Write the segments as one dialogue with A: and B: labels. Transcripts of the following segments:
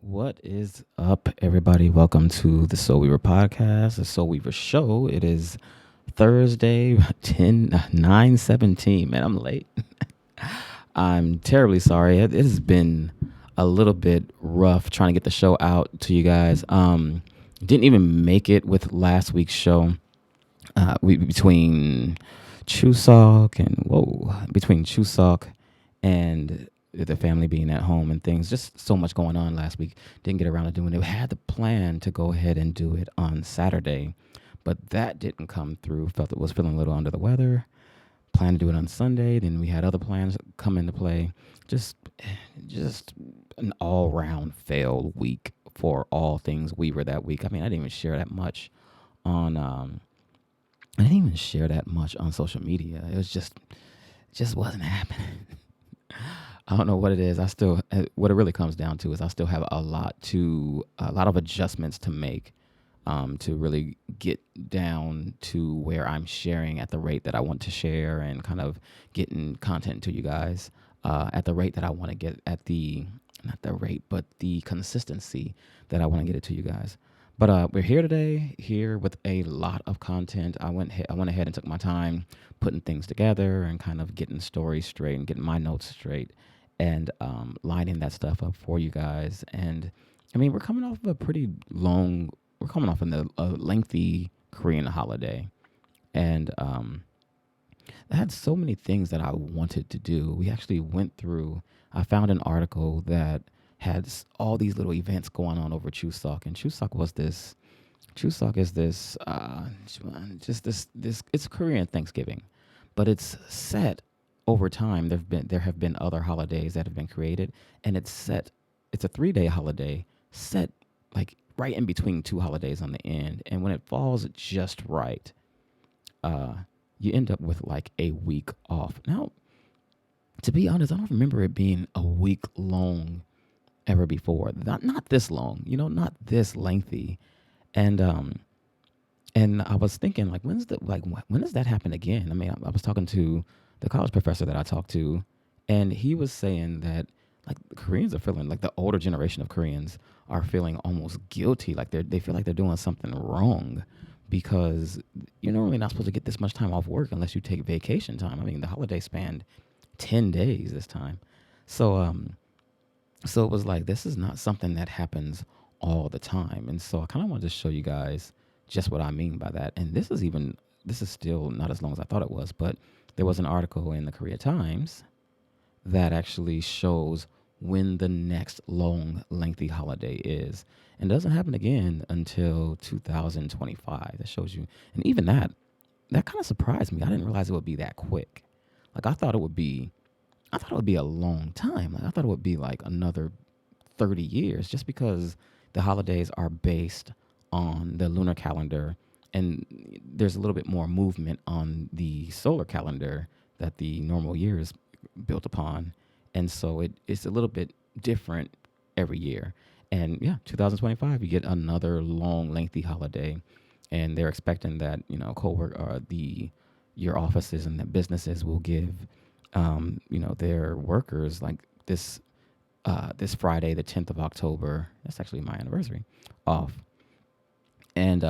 A: What is up, everybody? Welcome to the Seoulweaver podcast, the Seoulweaver show. It is Thursday, 9/17. Man, I'm late. I'm terribly sorry. It has been a little bit rough trying to get the show out to you guys. Didn't even make it with last week's show. Between between Chuseok and the family being at home and things, just so much going on last week. Didn't get around to doing it. We had the plan to go ahead and do it on Saturday, but that didn't come through. Felt it was feeling a little under the weather. Planned to do it on Sunday. Then we had other plans come into play. Just, just an all-round failed week for all things Weaver that week. I mean, I didn't even share that much on. I didn't even share that much on social media. It was just wasn't happening. I don't know what it is. What it really comes down to is I still have a lot of adjustments to make, to really get down to where I'm sharing at the rate that I want to share and kind of getting content to you guys, at the rate that I want to get not the rate, but the consistency that I want to get it to you guys. But we're here today, here with a lot of content. I went ahead and took my time putting things together and kind of getting stories straight and getting my notes straight and lining that stuff up for you guys. And I mean, we're coming off a lengthy Korean holiday. And I had so many things that I wanted to do. I found an article that had all these little events going on over Chuseok. And Chuseok is it's Korean Thanksgiving, but it's set over time. There have been other holidays that have been created, and it's a 3-day holiday set like right in between two holidays on the end. And when it falls just right, you end up with like a week off. Now, to be honest, I don't remember it being a week long ever before. Not this long, not this lengthy. And I was thinking, like, when does that happen again? I mean, I was talking to the college professor that I talked to, and he was saying that like Koreans are feeling like the older generation of Koreans are feeling almost guilty, like they feel like they're doing something wrong because you're normally not supposed to get this much time off work unless you take vacation time. I mean, the holiday spanned 10 days this time. So it was like, this is not something that happens all the time. And so I kind of wanted to show you guys just what I mean by that. And this is still not as long as I thought it was, but there was an article in the Korea Times that actually shows when the next long, lengthy holiday is. And it doesn't happen again until 2025. That shows you. And even that kind of surprised me. I didn't realize it would be that quick. Like I thought it would be a long time. Like I thought it would be like another 30 years just because the holidays are based on the lunar calendar and there's a little bit more movement on the solar calendar that the normal year is built upon. And so it's a little bit different every year. And yeah, 2025, you get another long, lengthy holiday. And they're expecting that, your offices and the businesses will give their workers like this Friday, the 10th of October. That's actually my anniversary off. And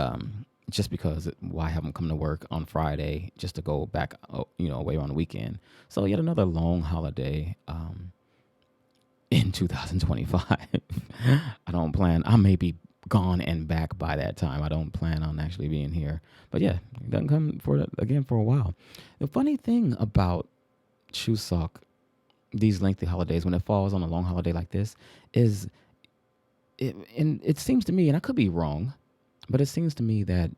A: just because why have them come to work on Friday just to go back, away on the weekend? So yet another long holiday in 2025. I may be gone and back by that time. I don't plan on actually being here. But yeah, it doesn't come again for a while. The funny thing about Chuseok, these lengthy holidays, when it falls on a long holiday like this, and it seems to me, and I could be wrong, but it seems to me that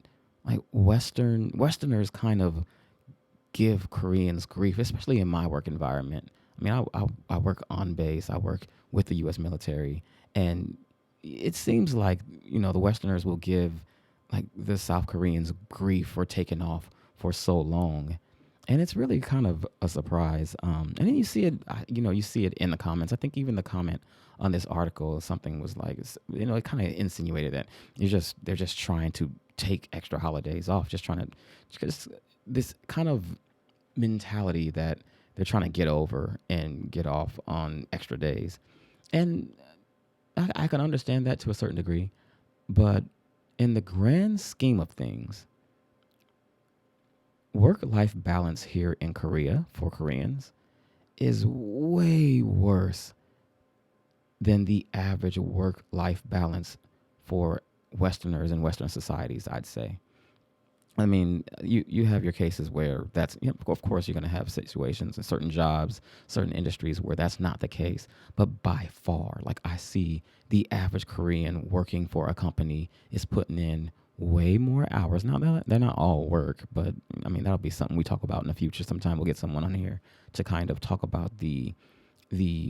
A: like Westerners kind of give Koreans grief, especially in my work environment. I mean, I work on base, I work with the U.S. military, and it seems like the Westerners will give like the South Koreans grief for taking off for so long. And it's really kind of a surprise. And then you see it in the comments. I think even the comment on this article, something was like, it kind of insinuated that they're just trying to take extra holidays off, just this kind of mentality that they're trying to get over and get off on extra days. And I can understand that to a certain degree, but in the grand scheme of things, work-life balance here in Korea for Koreans is way worse than the average work-life balance for Westerners and Western societies, I'd say. I mean, you have your cases where that's, of course, you're going to have situations in certain jobs, certain industries where that's not the case. But by far, like I see the average Korean working for a company is putting in way more hours. Now, they're not all work, but I mean, that'll be something we talk about in the future. Sometime we'll get someone on here to kind of talk about the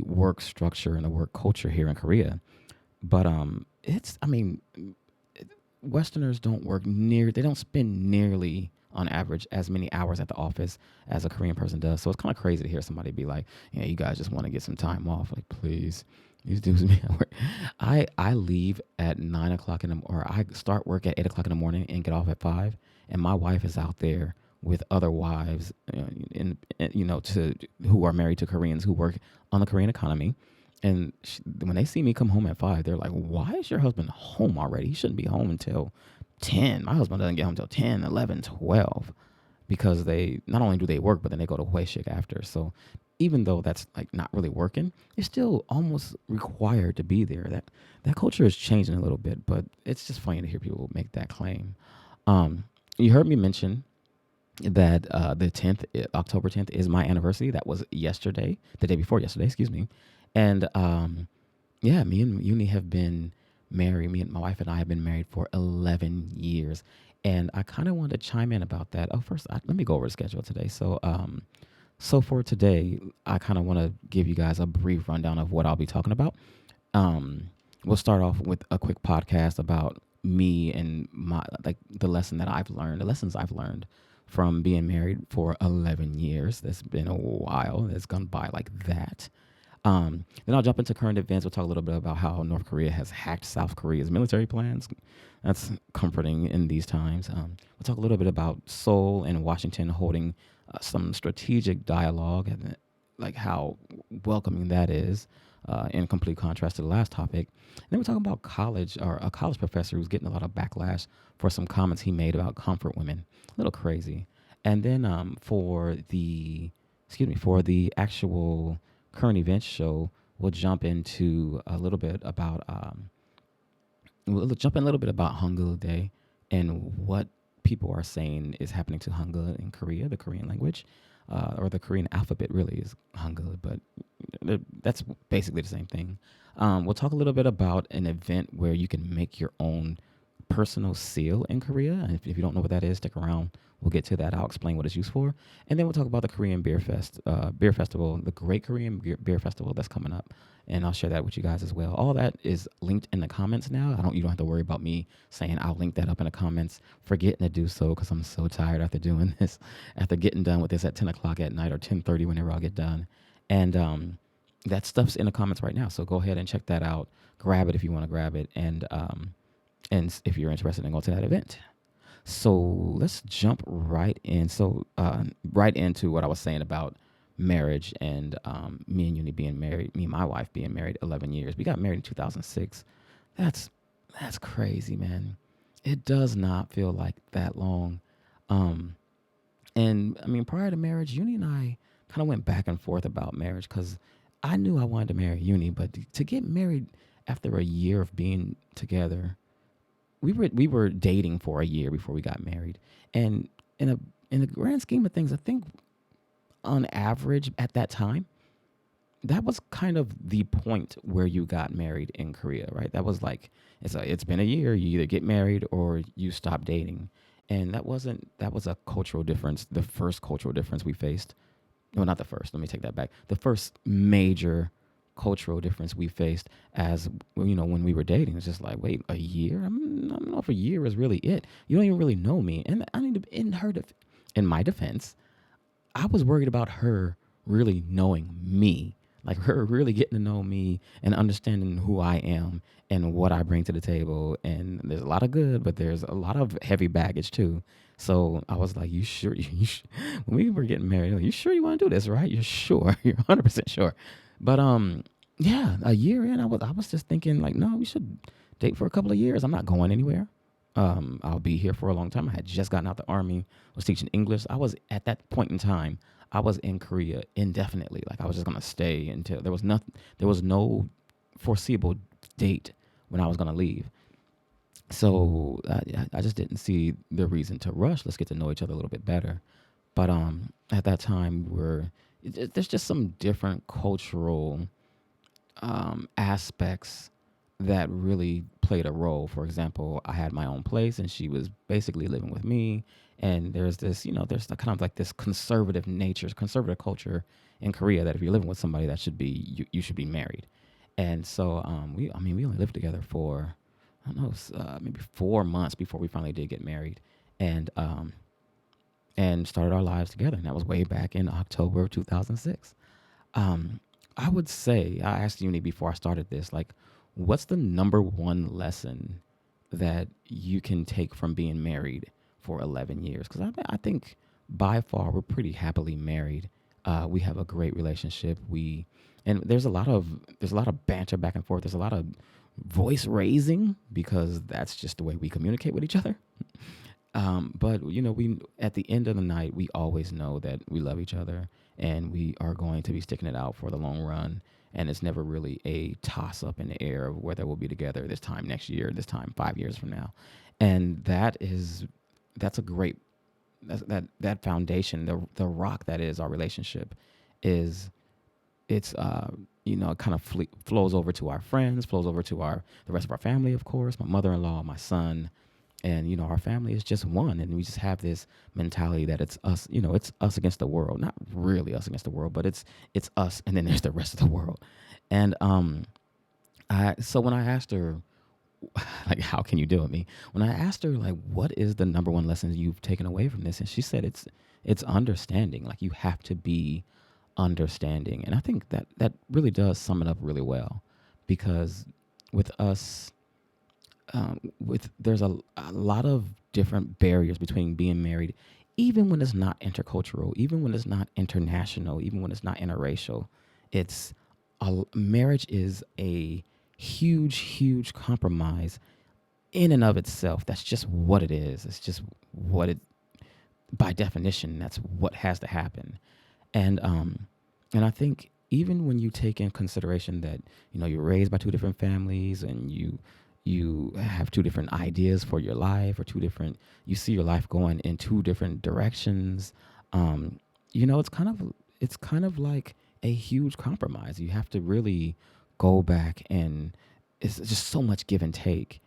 A: work structure and the work culture here in Korea. But it's, I mean, Westerners they don't spend nearly on average as many hours at the office as a Korean person does. So it's kind of crazy to hear somebody be like, yeah, you guys just want to get some time off. Like, please, these dudes me at work. I leave at 9 o'clock or I start work at 8 o'clock in the morning and get off at 5. And my wife is out there with other wives, to who are married to Koreans who work on the Korean economy. And when they see me come home at 5, they're like, why is your husband home already? He shouldn't be home until 10. My husband doesn't get home until 10, 11, 12, because they not only do they work, but then they go to Hueshik after. So even though that's like not really working, it's still almost required to be there. That culture is changing a little bit, but it's just funny to hear people make that claim. You heard me mention that the 10th, October 10th, is my anniversary. That was yesterday, the day before yesterday, excuse me. And yeah, me and Uni have been married. Me and my wife and I have been married for 11 years. And I kind of wanted to chime in about that. Oh, first, let me go over the schedule today. So for today, I kind of want to give you guys a brief rundown of what I'll be talking about. We'll start off with a quick podcast about me and the lessons I've learned from being married for 11 years. That's been a while. It's gone by like that. Then I'll jump into current events. We'll talk a little bit about how North Korea has hacked South Korea's military plans. That's comforting in these times. We'll talk a little bit about Seoul and Washington holding some strategic dialogue and like how welcoming that is, in complete contrast to the last topic. And then we're talking about a college professor who's getting a lot of backlash for some comments he made about comfort women. A little crazy. And then for the actual current events show, we'll jump into a little bit about Hangul Day and what people are saying is happening to Hangul in Korea, the Korean language, or the Korean alphabet really is Hangul, but that's basically the same thing. We'll talk a little bit about an event where you can make your own personal seal in Korea. And if you don't know what that is, stick around. We'll get to that. I'll explain what it's used for. And then we'll talk about the Korean Beer Festival, the Great Korean Beer Festival that's coming up. And I'll share that with you guys as well. All that is linked in the comments now. You don't have to worry about me saying I'll link that up in the comments, forgetting to do so because I'm so tired after doing this, after getting done with this at 10 o'clock at night or 10:30 whenever I'll get done. And that stuff's in the comments right now. So go ahead and check that out. Grab it if you want to grab it. And if you're interested in going to that event. So let's jump right in. Right into what I was saying about marriage and me and my wife being married 11 years. We got married in 2006. That's crazy, man. It does not feel like that long. And I mean, prior to marriage, Uni and I kind of went back and forth about marriage because I knew I wanted to marry Uni, but to get married after a year of being together, we were dating for a year before we got married. And in the grand scheme of things, I think on average at that time, that was kind of the point where you got married in Korea, right? That was like, it's been a year. You either get married or you stop dating. And that was a cultural difference, the first cultural difference we faced. No, not the first. Let me take that back. The first major cultural difference we faced as, when we were dating. It's just like, wait, a year? I don't know if a year is really it. You don't even really know me. And in my defense, I was worried about her really knowing me, like her really getting to know me and understanding who I am and what I bring to the table. And there's a lot of good, but there's a lot of heavy baggage too. So I was like, you sure? When we were getting married, like, you sure you want to do this, right? You're sure? You're 100% sure. But Yeah, a year in, I was just thinking like, no, we should date for a couple of years. I'm not going anywhere. I'll be here for a long time. I had just gotten out the army, was teaching English. I was at that point in time, I was in Korea indefinitely. Like I was just gonna stay until there was no foreseeable date when I was gonna leave. So I just didn't see the reason to rush. Let's get to know each other a little bit better. But at that time, there's just some different cultural aspects that really played a role. For example, I had my own place and she was basically living with me. And there's this, there's kind of like this conservative culture in Korea that if you're living with somebody, that should be, you should be married. And so we only lived together for, I don't know, maybe 4 months before we finally did get married. And started our lives together. And that was way back in October of 2006. Um, I would say, I asked Uni before I started this, like, what's the number one lesson that you can take from being married for 11 years? Because I think by far we're pretty happily married. We have a great relationship. And there's a lot of banter back and forth. There's a lot of voice raising because that's just the way we communicate with each other. But we at the end of the night, we always know that we love each other and we are going to be sticking it out for the long run. And it's never really a toss up in the air of whether we'll be together this time next year, this time 5 years from now. And that's a great that foundation, the rock that is our relationship, is it's it kind of flows over to our friends, flows over to the rest of our family, of course, my mother-in-law, my son, and our family is just one, and we just have this mentality that it's us, it's us against the world. Not really us against the world, but it's us, and then there's the rest of the world. And I so when I asked her, like, how can you deal with me, when I asked her, like, what is the number one lesson you've taken away from this, and she said it's understanding. Like, you have to be understanding. And I think that really does sum it up really well, because with us, with there's a lot of different barriers between being married, even when it's not intercultural, even when it's not international, even when it's not interracial. It's Marriage is a huge compromise in and of itself. That's just what it is. It's just what it by definition. That's what has to happen. And I think even when you take in consideration that you're raised by two different families, and you have two different ideas for your life, or you see your life going in two different directions. It's kind of like a huge compromise. You have to really go back, and it's just so much give and take.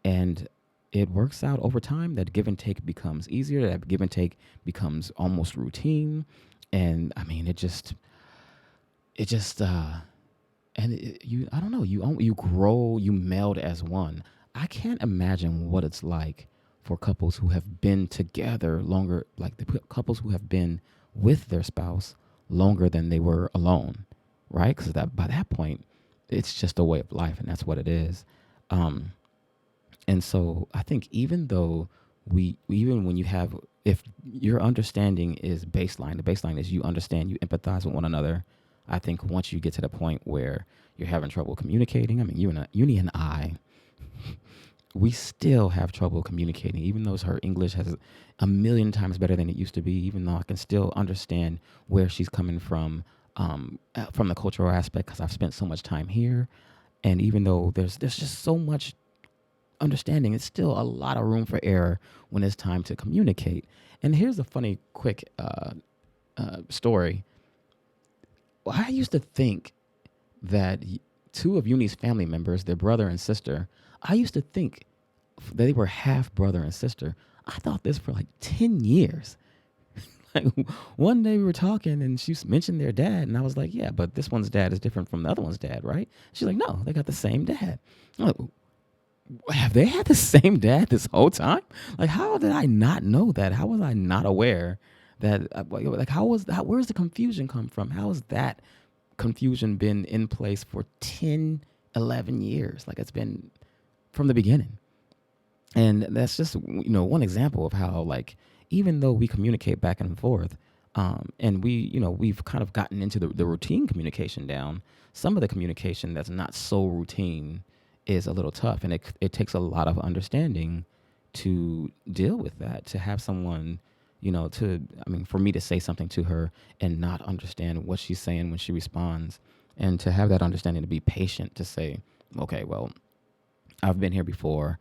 A: And it works out over time that give and take becomes easier, that give and take becomes almost routine. And I mean, I don't know, you grow, you meld as one. I can't imagine what it's like for couples who have been together longer, like the couples who have been with their spouse longer than they were alone, right? Because by that point, it's just a way of life, and that's what it is. Um, and so I think even when you have, if your understanding is baseline, the baseline is you understand, you empathize with one another. I think once you get to the point where you're having trouble communicating, I mean, Uni and I, we still have trouble communicating, even though her English has a million times better than it used to be, even though I can still understand where she's coming from the cultural aspect, because I've spent so much time here. And even though there's just so much understanding, it's still a lot of room for error when it's time to communicate. And here's a funny, quick story. I used to think that two of Uni's family members, their brother and sister, I used to think that they were half brother and sister. I thought this for like 10 years. Like, one day we were talking and she mentioned their dad, and I was like, yeah, but this one's dad is different from the other one's dad, right? She's like, no, they got the same dad. I'm like, have they had the same dad this whole time? Like, how did I not know that? How was I not aware that, where's the confusion come from? How has that confusion been in place for 10, 11 years? Like, it's been from the beginning. And that's just, one example of how, like, even though we communicate back and forth, And we've kind of gotten into the routine communication down. Some of the communication that's not so routine is a little tough, and it takes a lot of understanding to deal with that. To have someone, for me to say something to her and not understand what she's saying when she responds, and to have that understanding to be patient to say, okay, well, I've been here before.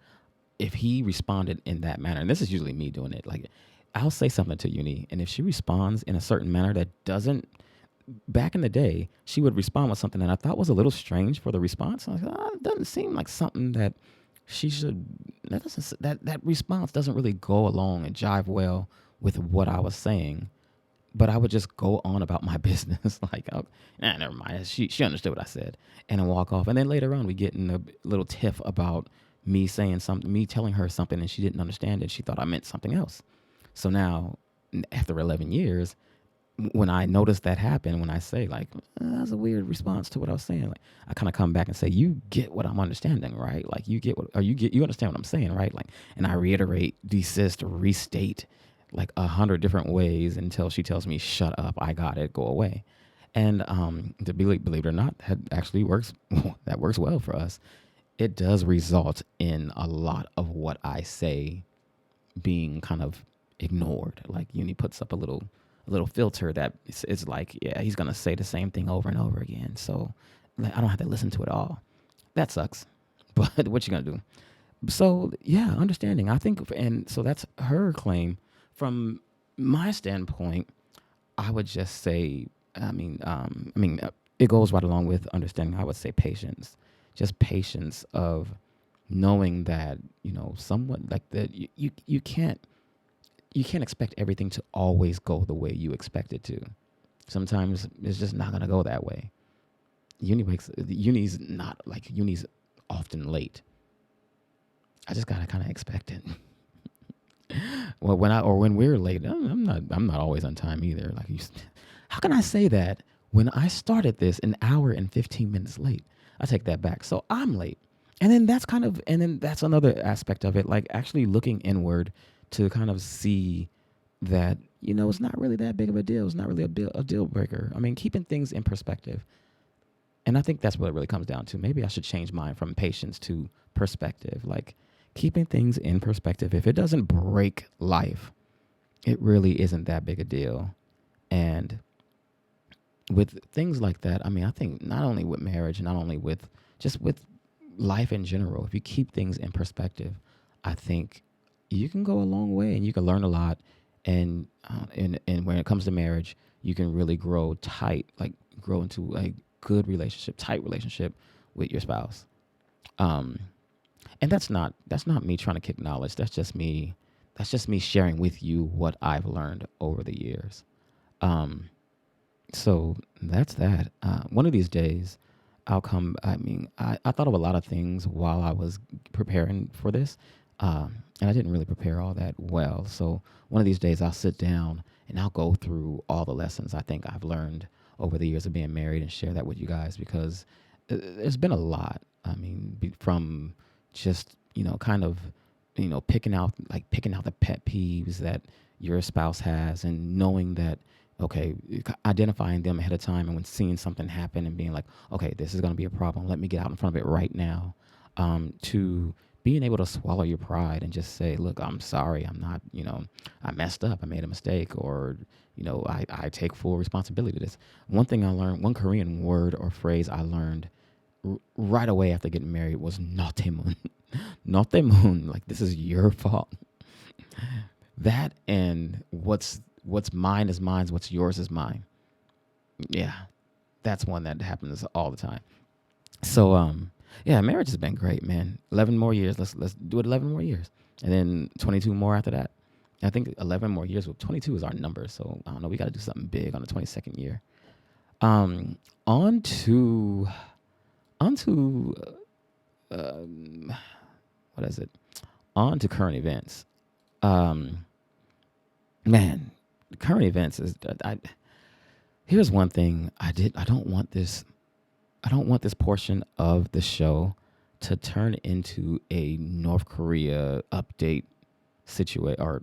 A: If he responded in that manner, and this is usually me doing it, like I'll say something to Uni, and if she responds in a certain manner that doesn't, back in the day, she would respond with something that I thought was a little strange for the response. I was like, it doesn't seem like something that she should, that response doesn't really go along and jive well with what I was saying. But I would just go on about my business, like, oh, never mind. She understood what I said, and then walk off. And then later on, we get in a little tiff about me saying something, me telling her something, and she didn't understand it. She thought I meant something else. So now, after 11 years, when I notice that happen, when I say like, that's a weird response to what I was saying, like I kind of come back and say, you get what I'm understanding, right? Like you understand what I'm saying, right? Like, and I reiterate, desist, restate, like 100 different ways until she tells me, shut up, I got it, go away. And believe it or not, that actually works. That works well for us. It does result in a lot of what I say being kind of ignored. Like Uni puts up a little filter that is like, yeah, he's gonna say the same thing over and over again. So like, I don't have to listen to it all. That sucks. But what you gonna do? So yeah, understanding. I think, and so that's her claim. From my standpoint, I would just say, it goes right along with understanding. I would say patience, just patience of knowing that someone like that. You can't expect everything to always go the way you expect it to. Sometimes it's just not gonna go that way. Uni's often late. I just gotta kind of expect it. Well, when we're late, I'm not always on time either. Like, how can I say that when I started this an hour and 15 minutes late? I take that back. So I'm late, and then that's another aspect of it. Like actually looking inward to kind of see that it's not really that big of a deal. It's not really a deal breaker. I mean, keeping things in perspective, and I think that's what it really comes down to. Maybe I should change mine from patience to perspective. Like, keeping things in perspective. If it doesn't break life, it really isn't that big a deal. And with things like that, I think not only with marriage, not only with life in general, if you keep things in perspective, I think you can go a long way and you can learn a lot. And when it comes to marriage, you can really grow into a good relationship, tight relationship with your spouse. And that's not me trying to kick knowledge. That's just me sharing with you what I've learned over the years. So that's that. One of these days, I'll come. I thought of a lot of things while I was preparing for this, and I didn't really prepare all that well. So one of these days, I'll sit down and I'll go through all the lessons I think I've learned over the years of being married and share that with you guys, because there's been a lot. From just kind of picking out the pet peeves that your spouse has, and knowing that, okay, identifying them ahead of time, and when seeing something happen and being like, okay, this is going to be a problem, let me get out in front of it right now, to being able to swallow your pride and just say, look, I'm sorry, I'm not, I messed up, I made a mistake, or I take full responsibility to this. One thing I learned, one Korean word or phrase I learned right away after getting married was "notemun." Notemun, like, this is your fault. That, and what's mine is mine, what's yours is mine. Yeah, that's one that happens all the time. So yeah, marriage has been great, man. 11 more years. Let's do it 11 more years, and then 22 more after that. I think 11 more years. With 22 is our number, so I don't know. We got to do something big on the 22nd year. On to what is it? On to current events. Man, current events is. Here's one thing I don't want this portion of the show to turn into a North Korea update situation, or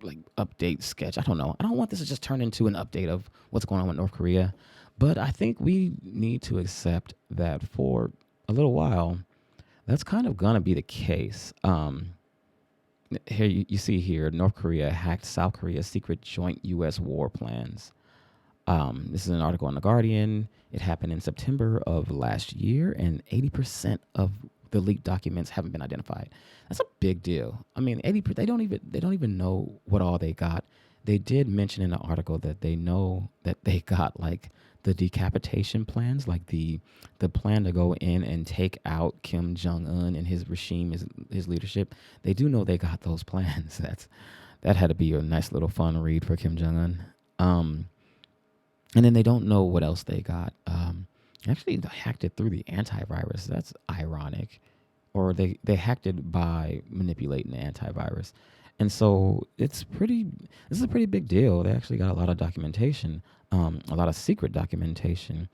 A: like update sketch. I don't know. I don't want this to just turn into an update of what's going on with North Korea, but I think we need to accept that for a little while, that's kind of gonna be the case. Here you see here, North Korea hacked South Korea's secret joint U.S. war plans. This is an article on The Guardian. It happened in September of last year, and 80% of the leaked documents haven't been identified. That's a big deal. I mean, 80. They don't even know what all they got. They did mention in the article that they know that they got like the decapitation plans, like the plan to go in and take out Kim Jong Un and his regime, his leadership. They do know they got those plans. That had to be a nice little fun read for Kim Jong Un. And then they don't know what else they got. Actually, they hacked it through the antivirus. That's ironic. Or they hacked it by manipulating the antivirus. And so this is a pretty big deal. They actually got a lot of documentation, a lot of secret documentation.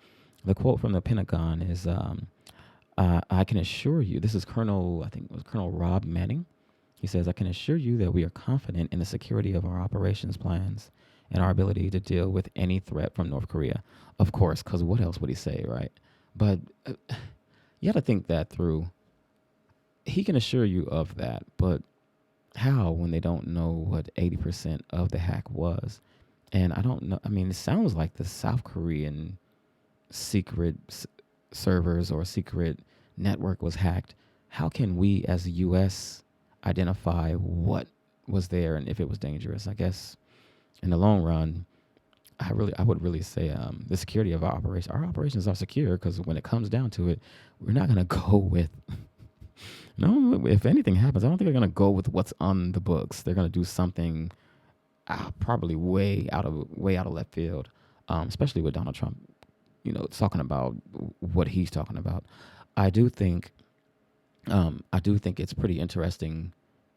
A: The quote from the Pentagon is, I can assure you, this is I think it was Colonel Rob Manning. He says, I can assure you that we are confident in the security of our operations plans and our ability to deal with any threat from North Korea. Of course, because what else would he say, right? But you have to think that through. He can assure you of that, but how when they don't know what 80% of the hack was? And I don't know. I mean, it sounds like the South Korean secret servers or secret network was hacked. How can we as the U.S. identify what was there and if it was dangerous? I guess in the long run, I would really say the security of our operations are secure, because when it comes down to it, we're not going to go with, no, if anything happens, I don't think they're going to go with what's on the books. They're going to do something probably way out of left field, especially with Donald Trump, talking about what he's talking about. I do think it's pretty interesting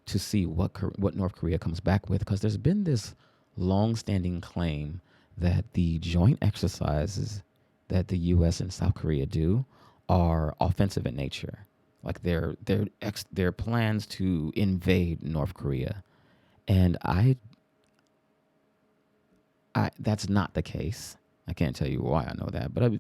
A: to see what North Korea comes back with, because there's been this long-standing claim that the joint exercises that the U.S. and South Korea do are offensive in nature, like their plans to invade North Korea, and I that's not the case. I can't tell you why I know that, but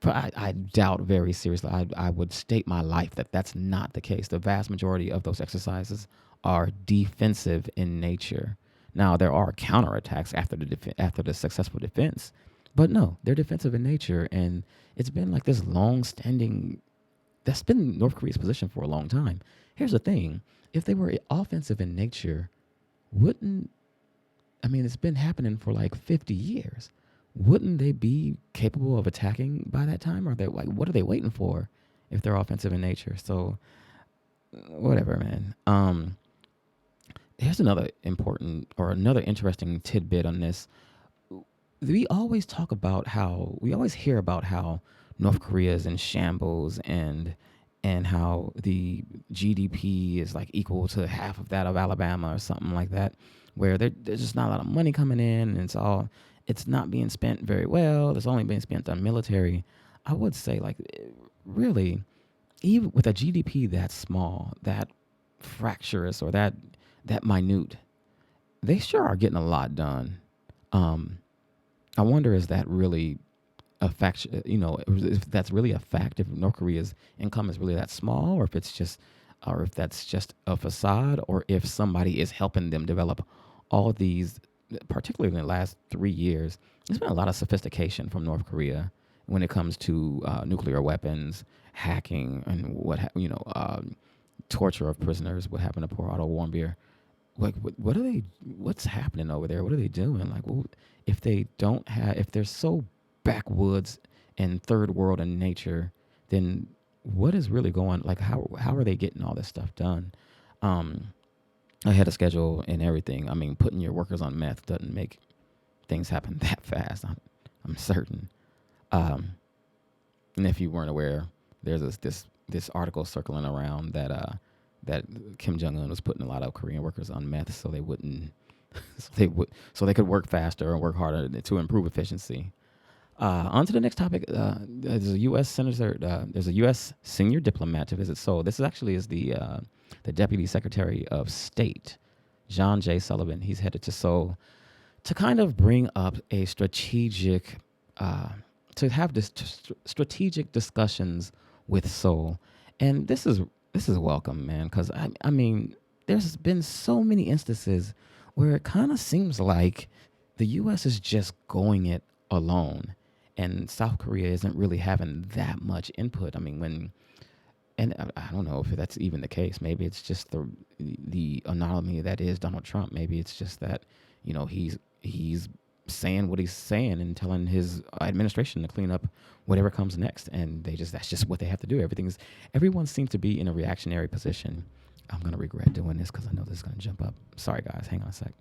A: I doubt very seriously. I would stake my life that that's not the case. The vast majority of those exercises are defensive in nature. Now, there are counterattacks after the successful defense, but no, they're defensive in nature, and it's been like this long-standing. That's been North Korea's position for a long time. Here's the thing: if they were offensive in nature, it's been happening for like 50 years. Wouldn't they be capable of attacking by that time? Or what are they waiting for if they're offensive in nature? So, whatever, man. Here's another interesting tidbit on this. We always hear about how North Korea is in shambles and how the GDP is like equal to half of that of Alabama or something like that, where there's just not a lot of money coming in, and it's not being spent very well. It's only being spent on military. I would say, like, really, even with a GDP that small, that fractious, or that minute, they sure are getting a lot done. I wonder, is that really a fact? If that's really a fact, if North Korea's income is really that small, or if that's just a facade, or if somebody is helping them develop all these, particularly in the last 3 years. There's been a lot of sophistication from North Korea when it comes to nuclear weapons, hacking, and torture of prisoners. What happened to poor Otto Warmbier? Like, what's happening over there? What are they doing? Like, if they're so backwoods and third world in nature, then what is really going? Like, how are they getting all this stuff done? I had a schedule and everything. I mean, putting your workers on meth doesn't make things happen that fast. I'm certain. And if you weren't aware, there's this article circling around that Kim Jong Un was putting a lot of Korean workers on meth so they wouldn't, so they could work faster and work harder to improve efficiency. On to the next topic. There's a U.S. senator. There's a U.S. senior diplomat to visit Seoul. This is the Deputy Secretary of State John J. Sullivan. He's headed to Seoul to kind of bring up a strategic, uh, to have this strategic discussions with Seoul, and this is welcome, man, because I mean, there's been so many instances where it kind of seems like the U.S. is just going it alone, and South Korea isn't really having that much input. I mean, when and I don't know if that's even the case. Maybe it's just the anomaly that is Donald Trump. Maybe it's just that he's saying what he's saying and telling his administration to clean up whatever comes next, and that's just what they have to do. Everyone seems to be in a reactionary position. I'm gonna regret doing this because I know this is gonna jump up. Sorry guys, hang on a sec.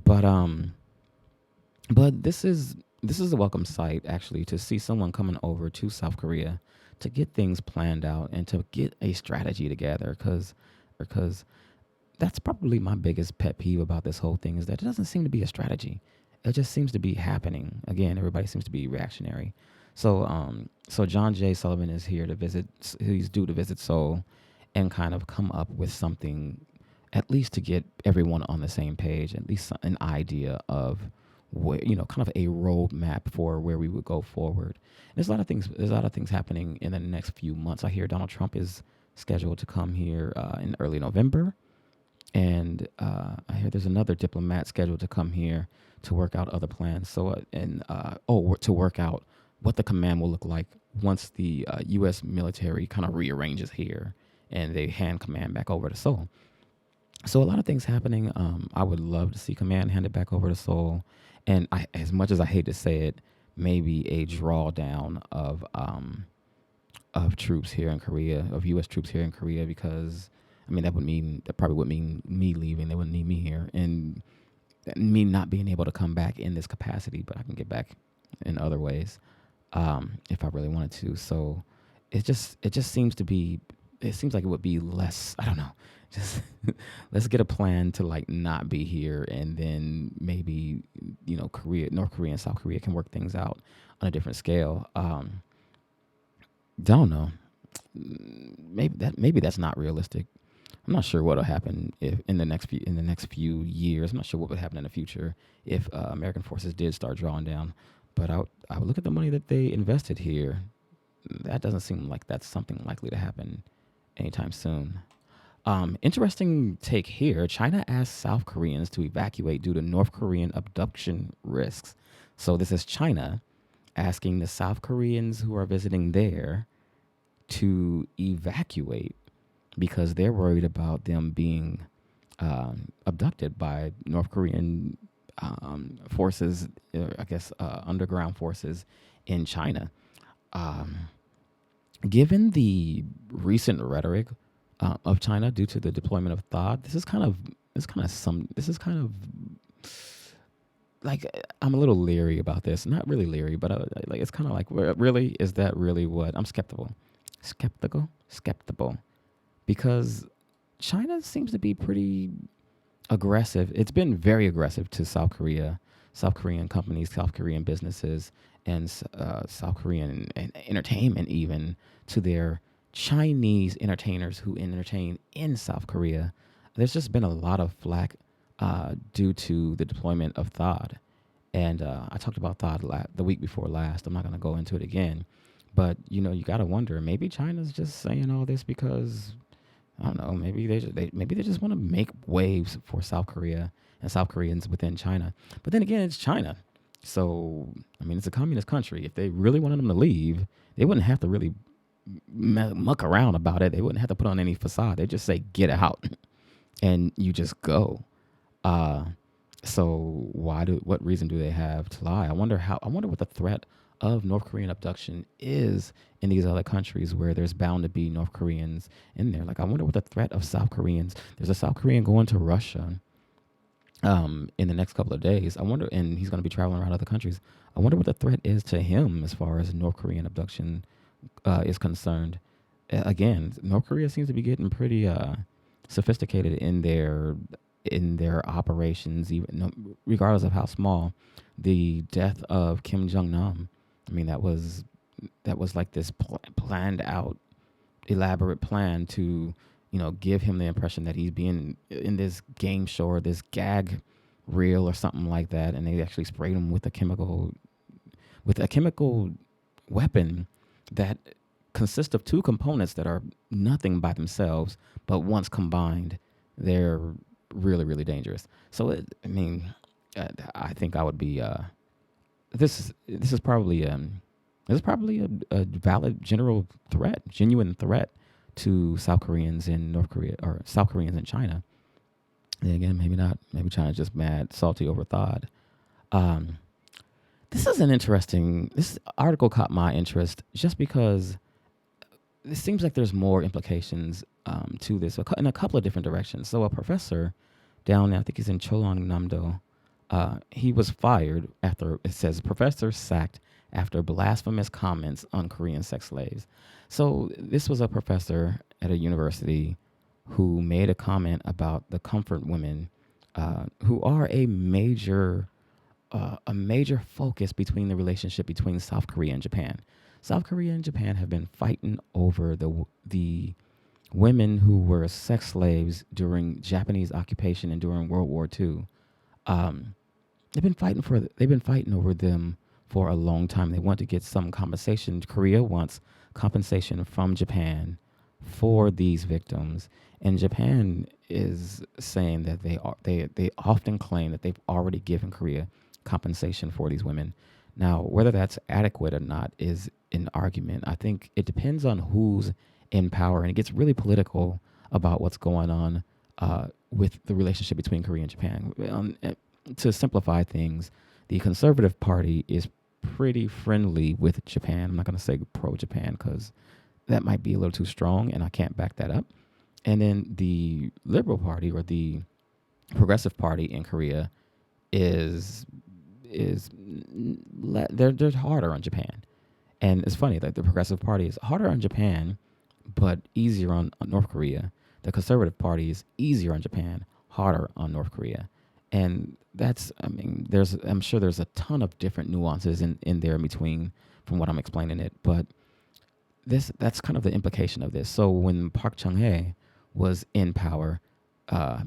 A: But this is a welcome sight actually to see someone coming over to South Korea to get things planned out and to get a strategy together because that's probably my biggest pet peeve about this whole thing is that it doesn't seem to be a strategy. It just seems to be happening. Again, everybody seems to be reactionary. So John J. Sullivan is here to visit. He's due to visit Seoul and kind of come up with something, at least to get everyone on the same page, at least an idea of where, kind of a roadmap for where we would go forward. There's a lot of things. There's a lot of things happening in the next few months. I hear Donald Trump is scheduled to come here in early November, and I hear there's another diplomat scheduled to come here to work out other plans. To work out what the command will look like once the U.S. military kind of rearranges here and they hand command back over to Seoul. So a lot of things happening. I would love to see command handed back over to Seoul, and as much as I hate to say it, maybe a drawdown of troops here in Korea, of U.S. troops here in Korea, because I mean that probably would mean me leaving. They wouldn't need me here, and me not being able to come back in this capacity, but I can get back in other ways if I really wanted to. So it just seems to be. It seems like it would be less. I don't know. Just let's get a plan to like not be here, and then maybe North Korea and South Korea can work things out on a different scale. Don't know. Maybe that's not realistic. I'm not sure what'll happen if in the next few years. I'm not sure what would happen in the future if American forces did start drawing down. But I would look at the money that they invested here. That doesn't seem like that's something likely to happen anytime soon. Interesting take here. China asked South Koreans to evacuate due to North Korean abduction risks. So this is China asking the South Koreans who are visiting there to evacuate because they're worried about them being abducted by North Korean forces, I guess underground forces in China. Given the recent rhetoric of China due to the deployment of THAAD, this is kind of like I'm a little leery about this. Not really leery, but like it's kind of like, really, is that really what? I'm skeptical, because China seems to be pretty aggressive. It's been very aggressive to South Korea, South Korean companies, South Korean businesses, and South Korean entertainment, even to their Chinese entertainers who entertain in South Korea. There's just been a lot of flack due to the deployment of THAAD. And I talked about THAAD the week before last. I'm not going to go into it again. But, you got to wonder, maybe China's just saying all this because, I don't know, maybe they just want to make waves for South Korea and South Koreans within China. But then again, it's China. So, I mean, it's a communist country. If they really wanted them to leave, they wouldn't have to really muck around about it. They wouldn't have to put on any facade. They just say, get out. And you just go. So what reason do they have to lie? I wonder what the threat of North Korean abduction is in these other countries where there's bound to be North Koreans in there. Like, I wonder what the threat of South Koreans. There's a South Korean going to Russia in the next couple of days. I wonder, and he's going to be traveling around other countries. I wonder what the threat is to him as far as North Korean abduction is concerned. Again, North Korea seems to be getting pretty sophisticated in their operations, even regardless of how small. The death of Kim Jong-nam, I mean, that was like this planned out, elaborate plan to give him the impression that he's being in this game show or this gag reel or something like that, and they actually sprayed him with a chemical weapon that consists of two components that are nothing by themselves, but once combined, they're really, really dangerous. So, I think I would be. This is probably a valid genuine threat to South Koreans in North Korea or South Koreans in China. And again, maybe not. Maybe China's just mad, salty, overthawed. Um, This article caught my interest just because it seems like there's more implications to this in a couple of different directions. So a professor down there, I think he's in Cholang he was fired after, it says, professor sacked after blasphemous comments on Korean sex slaves. So this was a professor at a university who made a comment about the comfort women, who are a major focus between the relationship between South Korea and Japan. South Korea and Japan have been fighting over the women who were sex slaves during Japanese occupation and during World War II. Um, they've been fighting over them for a long time. They want to get some compensation. Korea wants compensation from Japan for these victims, and Japan is saying that they often claim that they've already given Korea compensation for these women. Now, whether that's adequate or not is an argument. I think it depends on who's in power, and it gets really political about what's going on with the relationship between Korea and Japan. To simplify things, the Conservative Party is pretty friendly with Japan. I'm not going to say pro-Japan because that might be a little too strong, and I can't back that up. And then the Liberal Party or the Progressive Party in Korea is they're harder on Japan. And it's funny that the Progressive Party is harder on Japan, but easier on North Korea. The Conservative Party is easier on Japan, harder on North Korea. And I'm sure there's a ton of different nuances in there in between from what I'm explaining it. But that's kind of the implication of this. So when Park Chung-hye was in power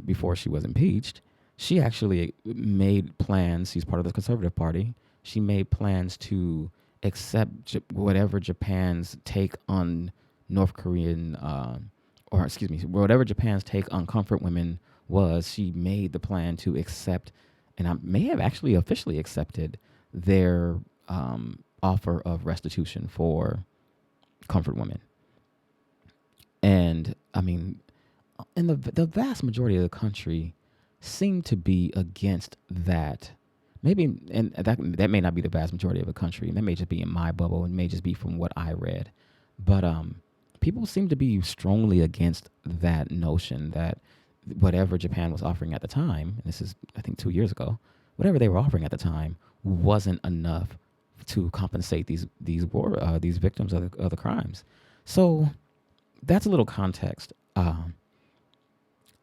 A: before she was impeached, she actually made plans. She's part of the Conservative Party. She made plans to accept whatever Japan's take on North Korean, or excuse me, whatever Japan's take on comfort women was. She made the plan to accept, and I may have actually officially accepted their offer of restitution for comfort women. And and the vast majority of the country seem to be against that. Maybe, and that may not be the vast majority of the country. That may just be in my bubble. It may just be from what I read. But people seem to be strongly against that notion that whatever Japan was offering at the time, and this is, I think, 2 years ago, whatever they were offering at the time wasn't enough to compensate these victims of the crimes. So that's a little context.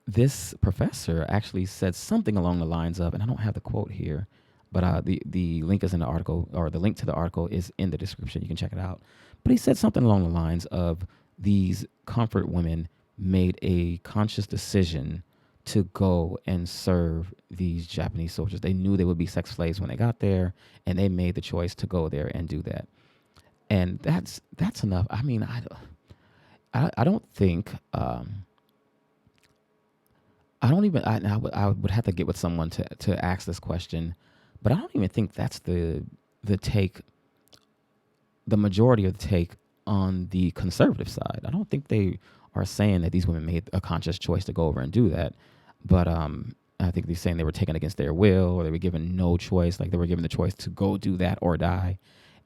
A: This professor actually said something along the lines of, and I don't have the quote here, but the link is in the article, or the link to the article is in the description. You can check it out. But he said something along the lines of, these comfort women made a conscious decision to go and serve these Japanese soldiers. They knew they would be sex slaves when they got there, and they made the choice to go there and do that. And that's enough. I don't think. I would have to get with someone to ask this question, but I don't even think that's the take, the majority of the take on the conservative side. I don't think they are saying that these women made a conscious choice to go over and do that, but I think they're saying they were taken against their will, or they were given no choice, like they were given the choice to go do that or die.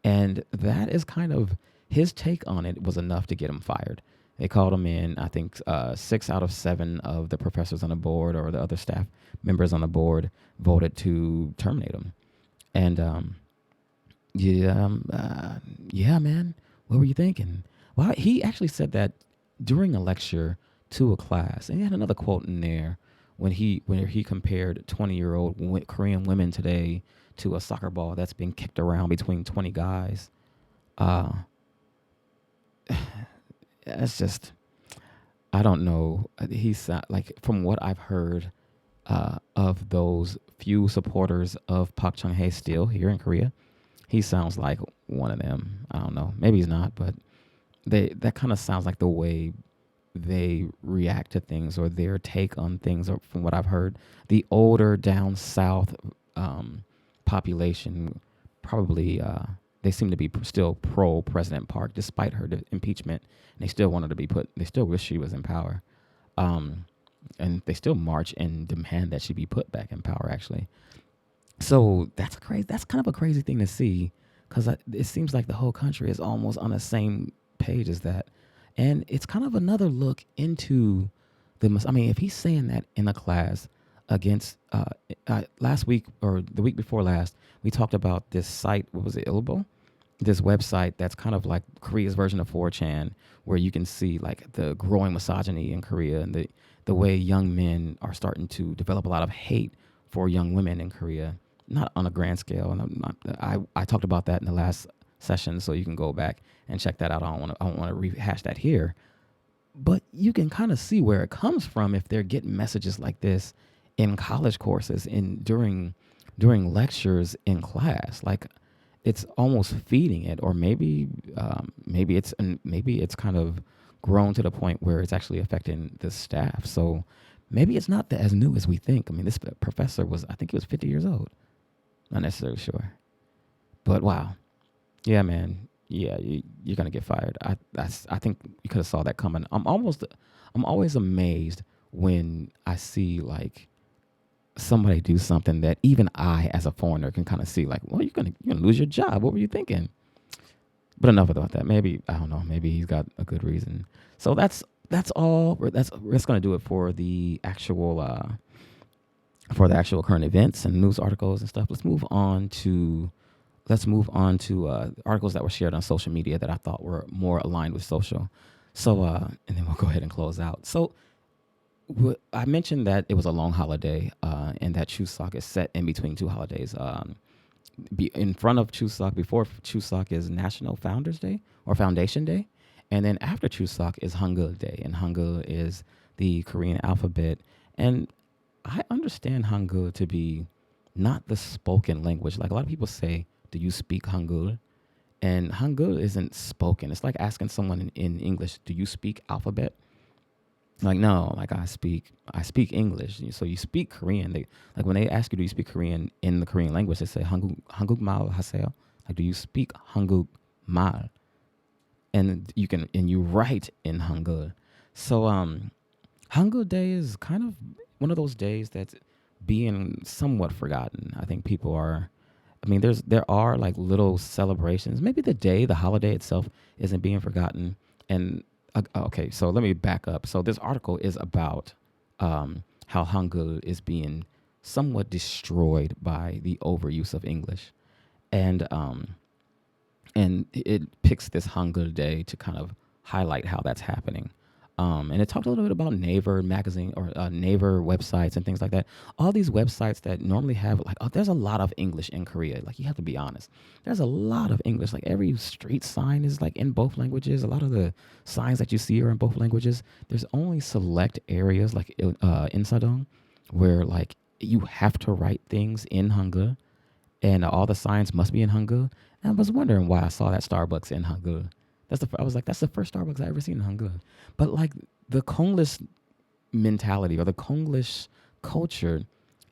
A: And that is kind of his take on it, was enough to get him fired. They called him in. I think 6 out of 7 of the professors on the board, or the other staff members on the board, voted to terminate him. And yeah, man, what were you thinking? Well, he actually said that during a lecture to a class, and he had another quote in there when he compared 20-year-old Korean women today to a soccer ball that's being kicked around between 20 guys. It's just, I don't know. He's like from what I've heard of those few supporters of Park Chung Hee still here in Korea. He sounds like one of them. I don't know. Maybe he's not, but they that kind of sounds like the way they react to things or their take on things. Or from what I've heard, the older down south um, population probably they seem to be still pro President Park despite her impeachment. And they still wanted to be put. They still wish she was in power, um, and they still march and demand that she be put back in power. Actually, so that's crazy. That's kind of a crazy thing to see because it seems like the whole country is almost on the same page as that, and it's kind of another look into the. I mean, if he's saying that in a class against last week or the week before last, we talked about this site. What was it, Ilbo? This website that's kind of like Korea's version of 4chan, where you can see like the growing misogyny in Korea and the way young men are starting to develop a lot of hate for young women in Korea, not on a grand scale. And I talked about that in the last session, so you can go back and check that out. I don't want to rehash that here, but you can kind of see where it comes from if they're getting messages like this in college courses in during lectures in class. Like it's almost feeding it, or maybe it's kind of grown to the point where it's actually affecting the staff. So maybe it's not as new as we think. I mean, this professor was, I think he was 50 years old. Not necessarily sure, but wow, yeah, man, yeah, you're gonna get fired. I think you could have saw that coming. I'm always amazed when I see like somebody do something that even I, as a foreigner, can kind of see. Like, well, you're gonna lose your job. What were you thinking? But enough about that. Maybe I don't know. Maybe he's got a good reason. So that's all. That's gonna do it for the actual current events and news articles and stuff. Let's move on to articles that were shared on social media that I thought were more aligned with social. So and then we'll go ahead and close out. So I mentioned that it was a long holiday, and that Chuseok is set in between two holidays. In front of Chuseok, before Chuseok is National Founders Day or Foundation Day, and then after Chuseok is Hangul Day, and Hangul is the Korean alphabet. And I understand Hangul to be not the spoken language. Like a lot of people say, "Do you speak Hangul?" And Hangul isn't spoken. It's like asking someone in English, "Do you speak alphabet?" Like no, like I speak English. So you speak Korean. Like when they ask you, do you speak Korean in the Korean language, they say Hanguk mal haseyo. Like do you speak Hanguk mal? And you write in Hangul. So Hangul Day is kind of one of those days that's being somewhat forgotten. I think people are. I mean, there are like little celebrations. Maybe the holiday itself isn't being forgotten. And okay, so let me back up. So this article is about how Hangul is being somewhat destroyed by the overuse of English, and it picks this Hangul Day to kind of highlight how that's happening. And it talked a little bit about Naver magazine or Naver websites and things like that. All these websites that normally have like, there's a lot of English in Korea. Like you have to be honest. There's a lot of English. Like every street sign is like in both languages. A lot of the signs that you see are in both languages. There's only select areas like in Sadong where like you have to write things in Hangul, and all the signs must be in Hangul. And I was wondering why I saw that Starbucks in Hangul. I was like, that's the first Starbucks I ever seen in Hangul. But like the Konglish mentality or the Konglish culture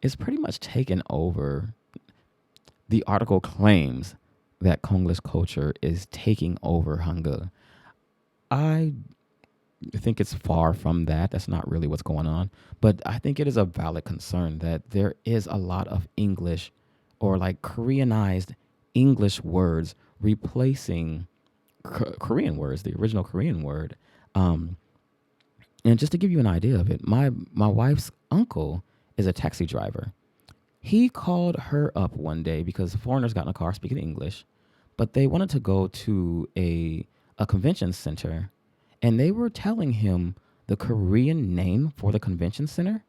A: is pretty much taken over. The article claims that Konglish culture is taking over Hangul. I think it's far from that. That's not really what's going on. But I think it is a valid concern that there is a lot of English or like Koreanized English words replacing Korean words, the original Korean word. And just to give you an idea of it, my wife's uncle is a taxi driver. He called her up one day because foreigners got in a car speaking English, but they wanted to go to a convention center, and they were telling him the Korean name for the convention center,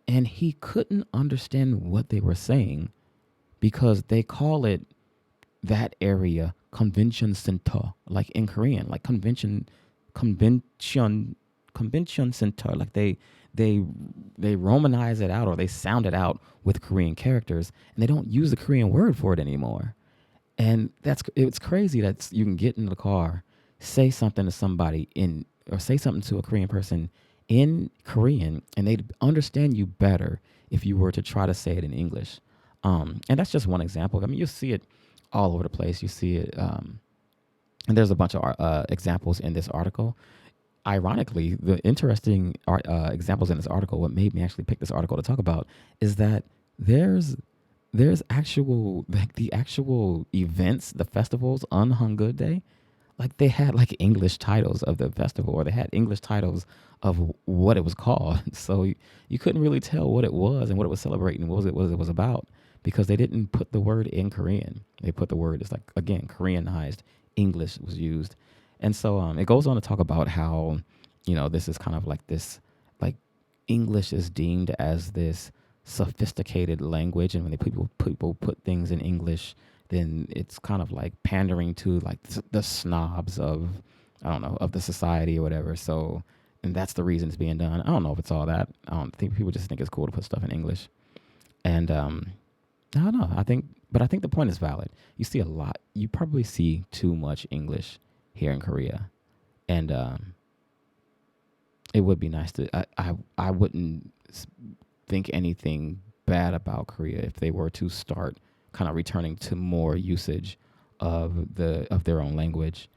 A: and he couldn't understand what they were saying because they call it that area convention center, like in Korean, like convention convention center. Like they they romanize it out or they sound it out with Korean characters, and they don't use the Korean word for it anymore. And it's crazy that you can get in the car, say something to somebody in or say something to a Korean person in Korean, and they'd understand you better if you were to try to say it in English. And that's just one example. I mean, you see it all over the place. You see it, and there's a bunch of examples in this article. Ironically, the interesting examples in this article, what made me actually pick this article to talk about, is that there's actual like the actual events, the festivals on Hangul Day, like they had like English titles of the festival, or they had English titles of what it was called. So you couldn't really tell what it was and what it was celebrating, what it was about, because they didn't put the word in Korean. They put the word, it's like, again, Koreanized English was used. And so it goes on to talk about how, this is kind of like this, like English is deemed as this sophisticated language. And when people put things in English, then it's kind of like pandering to like the snobs of, I don't know, of the society or whatever. So, and that's the reason it's being done. I don't know if it's all that. I don't think people just think it's cool to put stuff in English. And I don't know. I think the point is valid. You see a lot. You probably see too much English here in Korea, and it would be nice to. I wouldn't think anything bad about Korea if they were to start kind of returning to more usage of their own language.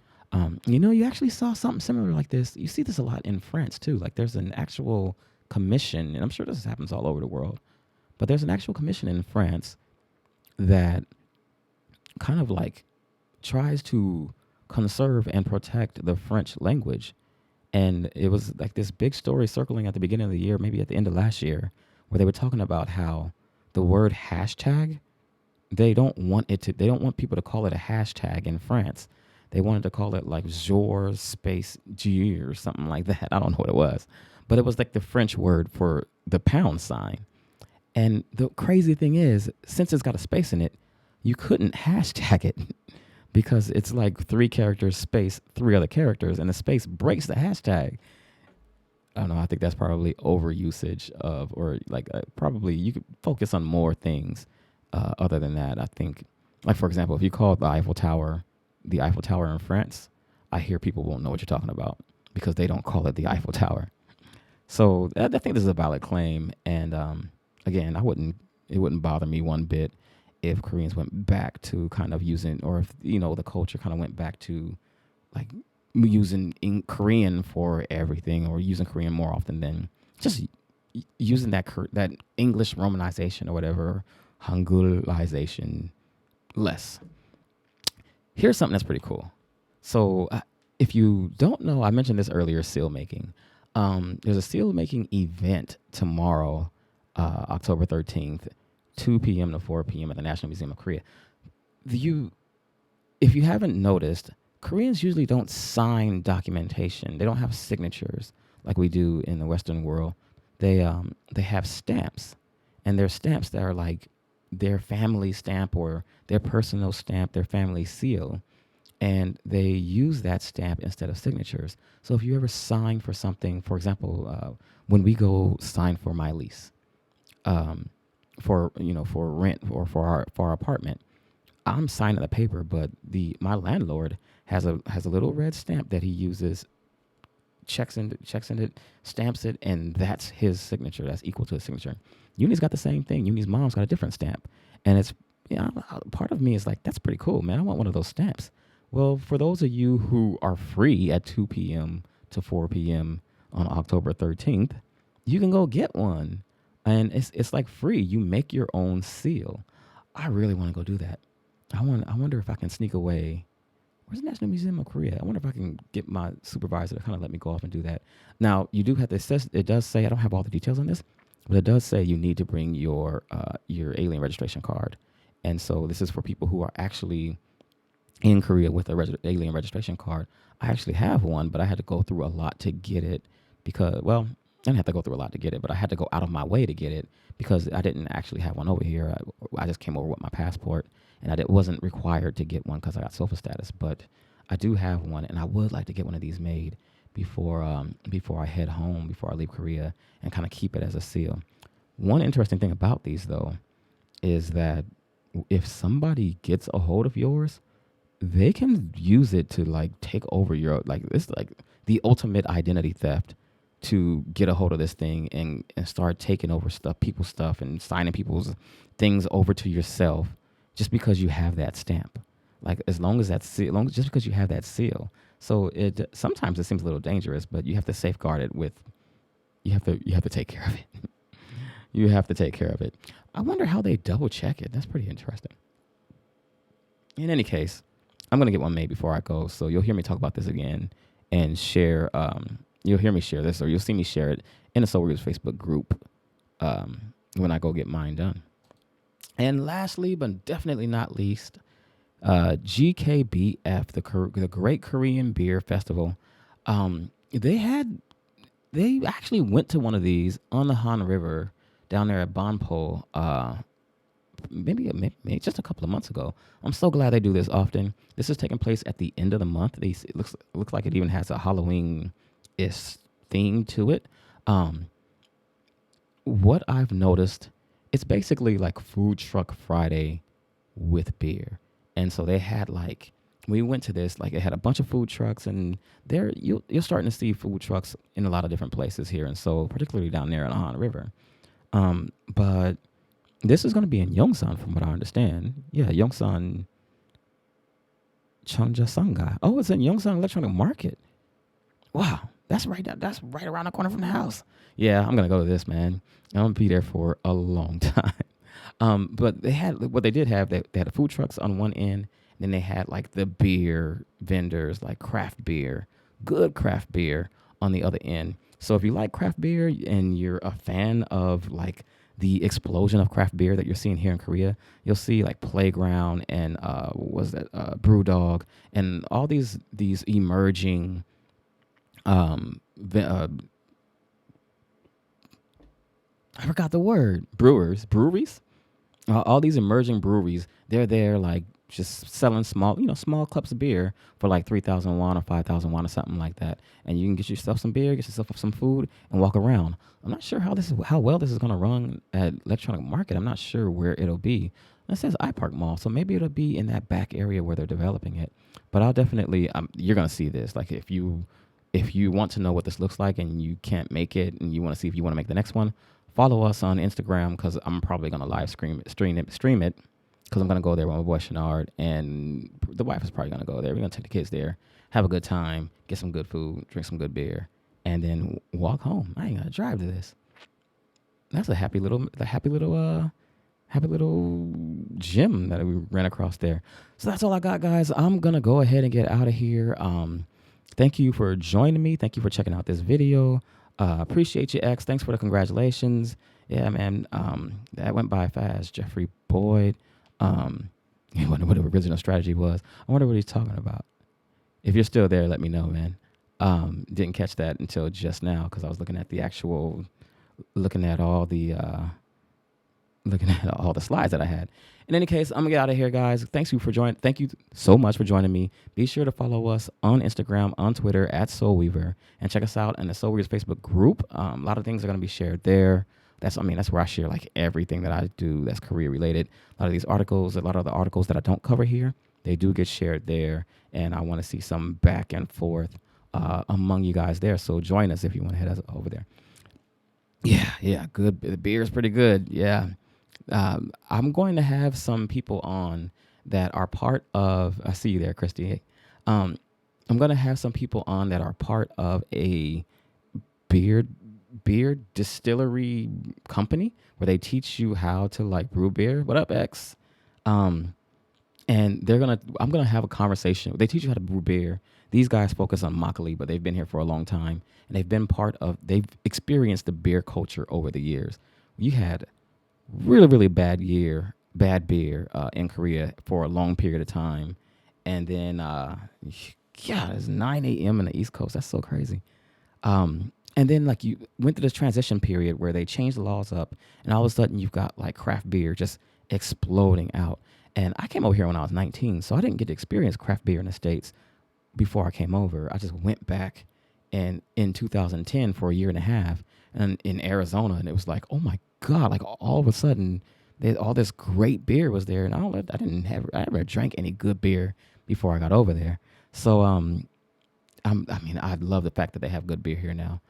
A: You actually saw something similar like this. You see this a lot in France too. Like there's an actual commission, and I'm sure this happens all over the world, but there's an actual commission in France that kind of like tries to conserve and protect the French language. And it was like this big story circling at the beginning of the year, maybe at the end of last year, where they were talking about how the word hashtag, they don't want people to call it a hashtag in France. They wanted to call it like jour space G or something like that. I don't know what it was, but it was like the French word for the pound sign. And the crazy thing is, since it's got a space in it, you couldn't hashtag it because it's like 3 characters space 3 other characters, and the space breaks the hashtag. I don't know. I think that's probably overusage of, or like probably you could focus on more things other than that. I think, like for example, if you call the Eiffel Tower in France, I hear people won't know what you're talking about because they don't call it the Eiffel Tower. So I think this is a valid claim, and again, it wouldn't bother me one bit if Koreans went back to kind of using, or if the culture kind of went back to like using in Korean for everything, or using Korean more often than just using that English romanization or whatever, Hangulization less. Here's something that's pretty cool. So if you don't know, I mentioned this earlier, seal making. There's a seal making event tomorrow, October 13th, 2 p.m. to 4 p.m. at the National Museum of Korea. If you haven't noticed, Koreans usually don't sign documentation. They don't have signatures like we do in the Western world. They have stamps, and they're stamps that are like their family stamp or their personal stamp, their family seal, and they use that stamp instead of signatures. So if you ever sign for something, for example, when we go sign for my lease, for rent or for our apartment, I'm signing the paper, but my landlord has a little red stamp that he uses, checks in it, stamps it, and that's his signature. That's equal to his signature. Uni's got the same thing. Uni's mom's got a different stamp, and it's part of me is like, that's pretty cool, man. I want one of those stamps. Well, for those of you who are free at 2 p.m. to 4 p.m. on October 13th, you can go get one, and it's like free. You make your own seal. I really want to go do that. I wonder if I can sneak away. Where's the National Museum of Korea? I wonder if I can get my supervisor to kind of let me go off and do that. Now, you do have to, it does say, I don't have all the details on this, but it does say you need to bring your alien registration card. And so this is for people who are actually in Korea with a alien registration card. I actually have one, but I had to go through a lot to get it because, well, I didn't have to go through a lot to get it, but I had to go out of my way to get it because I didn't actually have one over here. I just came over with my passport, and I wasn't required to get one because I got SOFA status, but I do have one, and I would like to get one of these made before I head home, before I leave Korea, and kind of keep it as a seal. One interesting thing about these though is that if somebody gets a hold of yours, they can use it to like take over your like this like the ultimate identity theft to get a hold of this thing and start taking over people's stuff and signing people's things over to yourself just because you have that stamp. Like as long as that's seal, long just because you have that seal. So it sometimes it seems a little dangerous, but you have to safeguard it with you have to take care of it. You have to take care of it. I wonder how they double check it. That's pretty interesting. In any case, I'm gonna get one made before I go, so you'll hear me talk about this again and share. You'll hear me share this, or you'll see me share it in the Seoulweaver Facebook group when I go get mine done. And lastly, but definitely not least, GKBF, the Great Korean Beer Festival. They actually went to one of these on the Han River down there at Banpo, maybe just a couple of months ago. I'm so glad they do this often. This is taking place at the end of the month. It looks like it even has a Halloween-ish theme to it. What I've noticed, it's basically like Food Truck Friday with beer. And so they had like, we went to this, like it had a bunch of food trucks, and there you're starting to see food trucks in a lot of different places here in Seoul, particularly down there on the Han River. But this is going to be in Yongsan, from what I understand. Yeah, Yongsan Cheongjasanga. Oh, it's in Yongsan Electronic Market. Wow, that's right. That's right around the corner from the house. Yeah, I'm gonna go to this, man. I'm gonna be there for a long time. But they had what they did have. They had the food trucks on one end, and then they had like the beer vendors, like craft beer, good craft beer on the other end. So if you like craft beer and you're a fan of like the explosion of craft beer that you're seeing here in Korea, you'll see like Playground and what was that Brewdog and all these emerging I forgot the word, breweries, all these emerging breweries. They're there like just selling small cups of beer for like 3,000 won or 5,000 won or something like that, and you can get yourself some beer, get yourself some food, and walk around. I'm not sure how well this is going to run at Electronic Market. I'm not sure where it'll be. It says iPark Mall, so maybe it'll be in that back area where they're developing it. But I'll definitely, you're going to see this. Like if you want to know what this looks like and you can't make it and you want to see if you want to make the next one, follow us on Instagram, because I'm probably going to live stream it because I'm going to go there with my boy Shenard, and the wife is probably going to go there. We're going to take the kids there, have a good time, get some good food, drink some good beer, and then walk home. I ain't going to drive to this. That's a happy little gym that we ran across there. So that's all I got, guys. I'm going to go ahead and get out of here. Thank you for joining me. Thank you for checking out this video. Appreciate you, X. Thanks for the congratulations. Yeah, man. That went by fast. Jeffrey Boyd. I wonder what the original strategy was. I wonder what he's talking about. If you're still there, let me know, man. Didn't catch that until just now because I was looking at all the slides that I had. In any case, I'm gonna get out of here, guys. Thank you so much for joining me. Be sure to follow us on Instagram, on Twitter at Seoulweaver, and check us out in the Seoulweaver's Facebook group. A lot of things are gonna be shared there. That's where I share like everything that I do that's career related. A lot of the articles that I don't cover here, they do get shared there, and I want to see some back and forth among you guys there. So join us if you want to head us over there. Yeah, good. The beer is pretty good. Yeah. I'm going to have some people on that are part of, I see you there, Christy. I'm going to have some people on that are part of a beer distillery company where they teach you how to like brew beer. What up, X? And I'm going to have a conversation. They teach you how to brew beer. These guys focus on makgeolli, but they've been here for a long time, and they've experienced the beer culture over the years. You had really, really bad beer in Korea for a long period of time. And then, it's 9 a.m. in the East Coast. That's so crazy. And then like you went through this transition period where they changed the laws up, and all of a sudden you've got like craft beer just exploding out. And I came over here when I was 19, so I didn't get to experience craft beer in the States before I came over. I just went back and in 2010 for a year and a half, and in Arizona, and it was like, oh my god, like all of a sudden, all this great beer was there, and I never drank any good beer before I got over there. So I mean, I love the fact that they have good beer here now.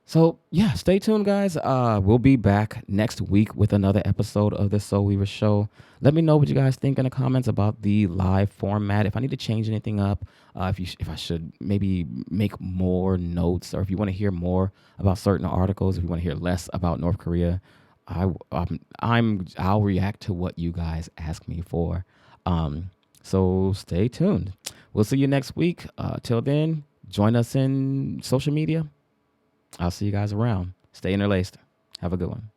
A: So yeah, stay tuned, guys. We'll be back next week with another episode of the Seoulweaver Show. Let me know what you guys think in the comments about the live format. If I need to change anything up, if I should maybe make more notes, or if you want to hear more about certain articles, if you want to hear less about North Korea, I'll react to what you guys ask me for. So stay tuned. We'll see you next week. Till then, join us in social media. I'll see you guys around. Stay interlaced. Have a good one.